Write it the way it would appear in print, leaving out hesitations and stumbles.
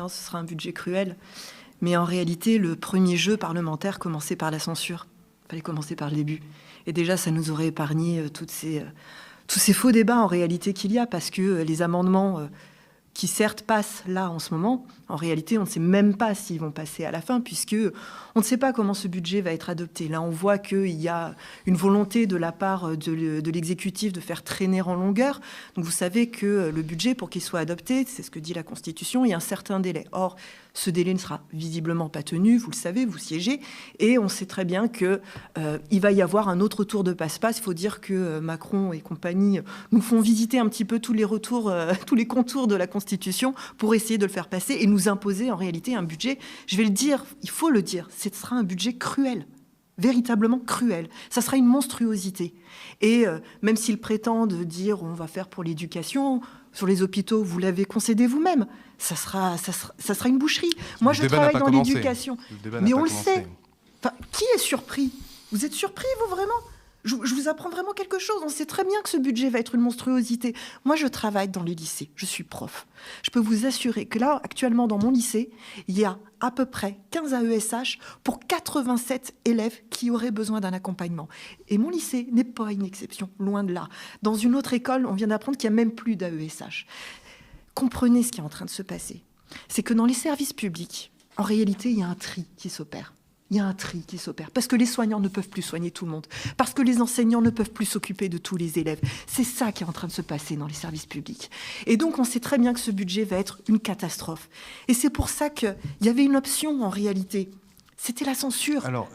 non, ce sera un budget cruel. Mais en réalité, le premier jeu parlementaire commençait par la censure. Il fallait commencer par le début. Et déjà, ça nous aurait épargné tous ces faux débats en réalité qu'il y a, parce que les amendements qui certes passent là en ce moment, en réalité, on ne sait même pas s'ils vont passer à la fin, puisque on ne sait pas comment ce budget va être adopté. Là, on voit qu'il y a une volonté de la part de l'exécutif de faire traîner en longueur. Donc vous savez que le budget, pour qu'il soit adopté, c'est ce que dit la Constitution, il y a un certain délai. Or, ce délai ne sera visiblement pas tenu, vous le savez, vous siégez, et on sait très bien qu'il va y avoir un autre tour de passe-passe. Il faut dire que Macron et compagnie nous font visiter un petit peu tous les contours de la Constitution pour essayer de le faire passer et nous imposer en réalité un budget, je vais le dire, il faut le dire, ce sera un budget cruel, véritablement cruel. Ça sera une monstruosité. Et même s'ils prétendent dire on va faire pour l'éducation, sur les hôpitaux, vous l'avez concédé vous-même, ça sera une boucherie. Moi, je travaille dans l'éducation, mais on le sait. Enfin, qui est surpris? Vous êtes surpris, vous, vraiment? Je vous apprends vraiment quelque chose. On sait très bien que ce budget va être une monstruosité. Moi, je travaille dans les lycées. Je suis prof. Je peux vous assurer que là, actuellement, dans mon lycée, il y a à peu près 15 AESH pour 87 élèves qui auraient besoin d'un accompagnement. Et mon lycée n'est pas une exception, loin de là. Dans une autre école, on vient d'apprendre qu'il n'y a même plus d'AESH. Comprenez ce qui est en train de se passer. C'est que dans les services publics, en réalité, il y a un tri qui s'opère. Il y a un tri qui s'opère, parce que les soignants ne peuvent plus soigner tout le monde, parce que les enseignants ne peuvent plus s'occuper de tous les élèves. C'est ça qui est en train de se passer dans les services publics. Et donc, on sait très bien que ce budget va être une catastrophe. Et c'est pour ça qu'il y avait une option, en réalité. C'était la censure. Alors,